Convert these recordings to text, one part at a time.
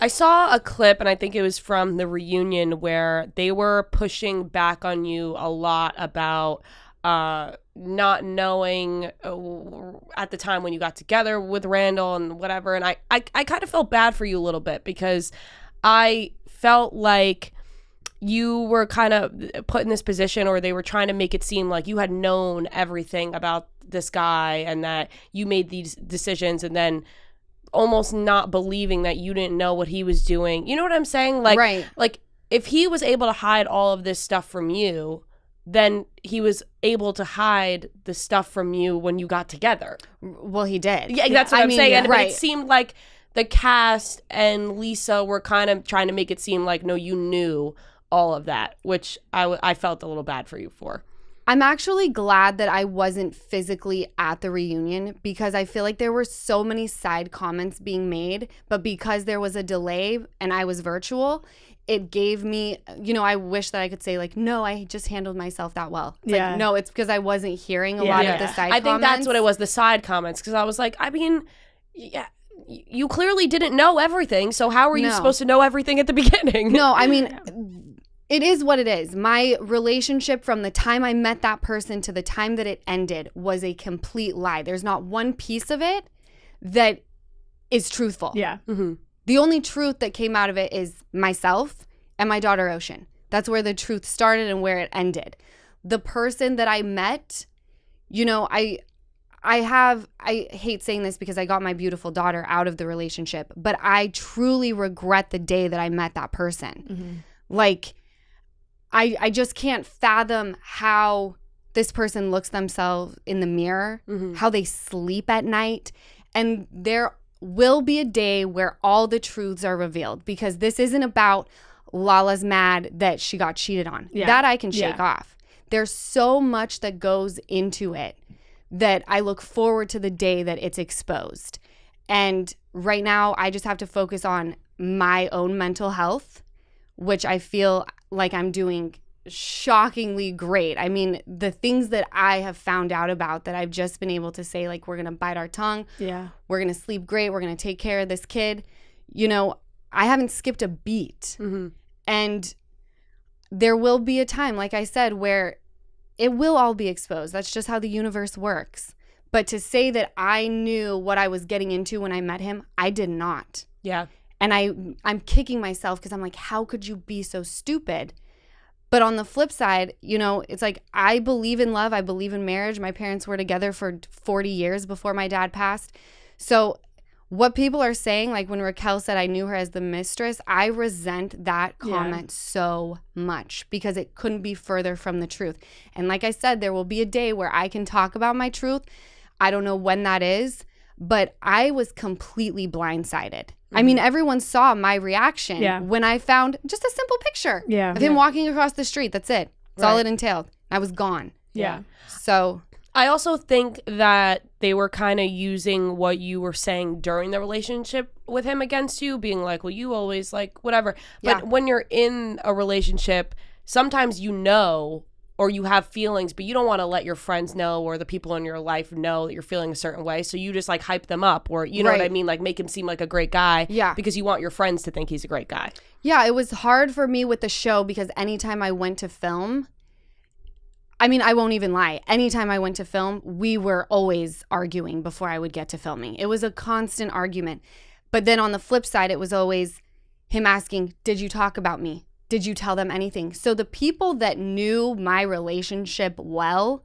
I saw a clip, and I think it was from the reunion, where they were pushing back on you a lot about not knowing at the time when you got together with Randall and whatever. And I kind of felt bad for you a little bit, because I felt like you were kind of put in this position, or they were trying to make it seem like you had known everything about this guy and that you made these decisions, and then almost not believing that you didn't know what he was doing. You know what I'm saying? Like, right. Like if he was able to hide all of this stuff from you, then he was able to hide the stuff from you when you got together. Well, he did. Yeah, that's what I'm saying. Yeah. But it seemed like the cast and Lisa were kind of trying to make it seem like, no, you knew all of that, which I felt a little bad for you for. I'm actually glad that I wasn't physically at the reunion, because I feel like there were so many side comments being made, but because there was a delay and I was virtual, it gave me, I wish that I could say like, no, I just handled myself that well. It's like, no, it's because I wasn't hearing a lot of the side comments. I think that's what it was, the side comments, because I was like, I mean, yeah, you clearly didn't know everything, so how are you supposed to know everything at the beginning? No, I mean, it is what it is. My relationship from the time I met that person to the time that it ended was a complete lie. There's not one piece of it that is truthful. Yeah. Mm-hmm. The only truth that came out of it is myself and my daughter Ocean. That's where the truth started and where it ended. The person that I met, I hate saying this because I got my beautiful daughter out of the relationship, but I truly regret the day that I met that person. Mm-hmm. Like, I just can't fathom how this person looks themselves in the mirror, how they sleep at night. And there will be a day where all the truths are revealed, because this isn't about Lala's mad that she got cheated on. Yeah. That I can shake off. There's so much that goes into it that I look forward to the day that it's exposed. And right now, I just have to focus on my own mental health, which I feel like I'm doing shockingly great. I mean, the things that I have found out about that I've just been able to say, like, we're going to bite our tongue. Yeah. We're going to sleep great. We're going to take care of this kid. I haven't skipped a beat. Mm-hmm. And there will be a time, like I said, where it will all be exposed. That's just how the universe works. But to say that I knew what I was getting into when I met him, I did not. Yeah. And I'm kicking myself because I'm like, how could you be so stupid? But on the flip side, it's like, I believe in love. I believe in marriage. My parents were together for 40 years before my dad passed. So what people are saying, like when Raquel said I knew her as the mistress, I resent that comment so much, because it couldn't be further from the truth. And like I said, there will be a day where I can talk about my truth. I don't know when that is, but I was completely blindsided. I mean, everyone saw my reaction when I found just a simple picture of him walking across the street. That's it. That's all it entailed. I was gone. Yeah. So I also think that they were kind of using what you were saying during the relationship with him against you, being like, well, you always like whatever. But when you're in a relationship, sometimes or you have feelings, but you don't want to let your friends know or the people in your life know that you're feeling a certain way. So you just like hype them up, or you know what I mean? Like make him seem like a great guy. Yeah. Because you want your friends to think he's a great guy. Yeah, it was hard for me with the show, because anytime I went to film, I mean, I won't even lie. Anytime I went to film, we were always arguing before I would get to filming. It was a constant argument. But then on the flip side, it was always him asking, did you talk about me? Did you tell them anything? So the people that knew my relationship well,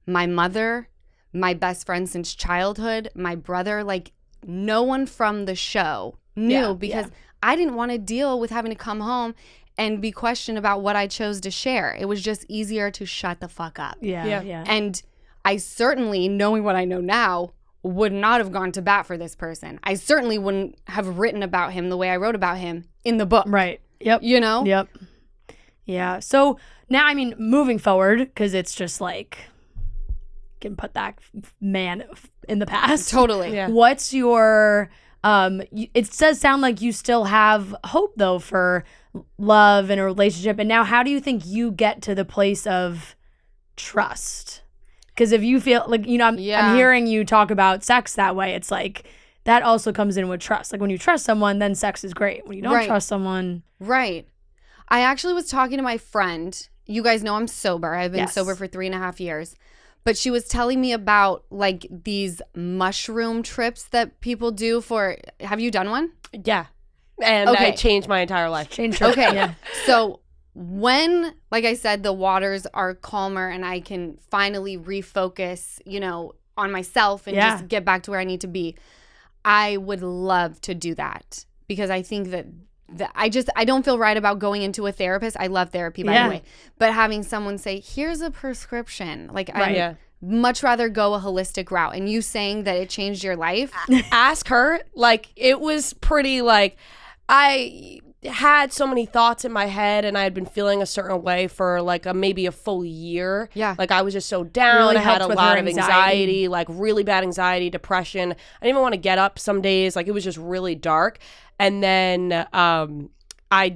my mother, my best friend since childhood, my brother, like no one from the show knew, because I didn't want to deal with having to come home and be questioned about what I chose to share. It was just easier to shut the fuck up. Yeah. And I certainly, knowing what I know now, would not have gone to bat for this person. I certainly wouldn't have written about him the way I wrote about him in the book. Right. Yep. Yep. Yeah. So now, I mean, moving forward, because it's just like, can put that man in the past. Totally. Yeah. What's your, it does sound like you still have hope though for love and a relationship. And now how do you think you get to the place of trust? Because if you feel like, I'm hearing you talk about sex that way, it's like, that also comes in with trust. Like when you trust someone, then sex is great. When you don't trust someone. Right. I actually was talking to my friend. You guys know I'm sober. I've been sober for 3.5 years. But she was telling me about like these mushroom trips that people do for, have you done one? Yeah. And it changed my entire life. Okay. Yeah. So when, like I said, the waters are calmer and I can finally refocus, you know, on myself and just get back to where I need to be, I would love to do that because I think that I don't feel right about going into a therapist. I love therapy, by the way. But having someone say, here's a prescription. Like, I'd much rather go a holistic route. And you saying that it changed your life? Ask her. Like, it was pretty, like, I had so many thoughts in my head and I had been feeling a certain way for, like, maybe a full year. Yeah. Like, I was just so down. Really I had a lot of anxiety, like, really bad anxiety, depression. I didn't even want to get up some days. Like, it was just really dark. And then I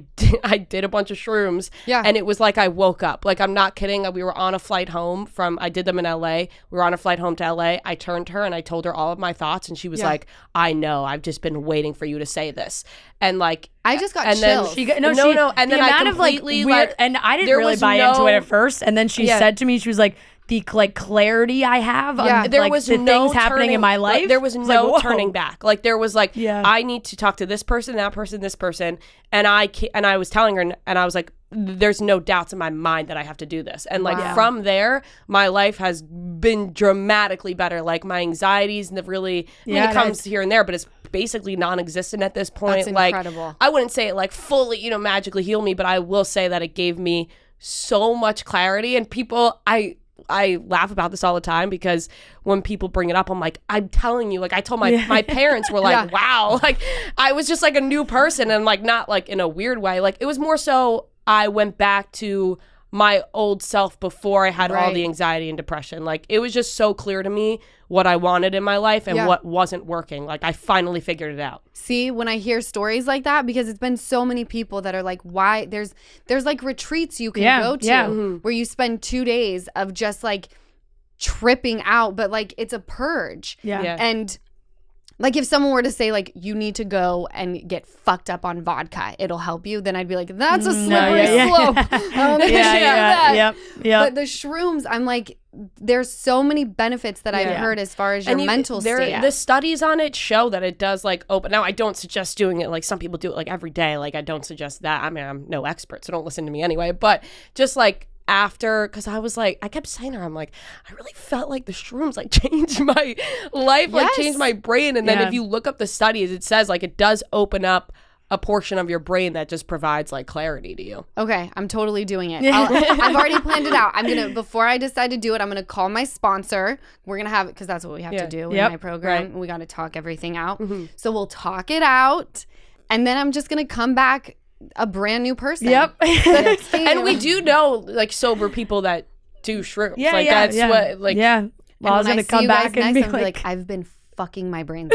did a bunch of shrooms. Yeah. And it was like I woke up. Like, I'm not kidding. We were on a flight home I did them in LA. We were on a flight home to LA. I turned to her and I told her all of my thoughts. And she was like, I know. I've just been waiting for you to say this. And like, I just got and chills. then no. And then I completely weird, and I didn't really buy into it at first. And then she said to me, she was like, the like clarity I have on there like, was the no things happening in my life. Like, there was no like, turning back. Like there was like, I need to talk to this person, that person, this person. And I was telling her and I was like, there's no doubts in my mind that I have to do this. And like from there, my life has been dramatically better. Like my anxieties and really, it comes here and there, but it's basically non-existent at this point. That's like incredible. I wouldn't say it like fully, you know, magically heal me, but I will say that it gave me so much clarity. And people, I laugh about this all the time because when people bring it up, I'm like, I'm telling you, like I told my parents were like, wow, like I was just like a new person and like not like in a weird way. Like it was more so I went back to my old self before I had all the anxiety and depression. Like it was just so clear to me what I wanted in my life and what wasn't working. Like I finally figured it out. See, when I hear stories like that, because it's been so many people that are like, why there's like retreats you can go to where you spend 2 days of just like tripping out, but like it's a purge. And like if someone were to say like you need to go and get fucked up on vodka, it'll help you, then I'd be like, that's a slippery slope. I don't think I should do that. But the shrooms, I'm like, there's so many benefits that I've heard as far as your mental state. The studies on it show that it does like open. Now I don't suggest doing it like some people do it like every day. Like I don't suggest that. I mean, I'm no expert, so don't listen to me anyway. But just like after, because I was like, I kept saying to her, I'm like, I really felt like the shrooms like changed my life, like changed my brain. And then if you look up the studies, it says like it does open up a portion of your brain that just provides like clarity to you. Okay, I'm totally doing it. I've already planned it out. I'm gonna, before I decide to do it, I'm gonna call my sponsor. We're gonna have it because that's what we have to do in my program. We got to talk everything out. So we'll talk it out, and then I'm just gonna come back a brand new person. And we do know like sober people that do shrooms. What like Well, I was gonna come back and be like, I've been fucking my brain.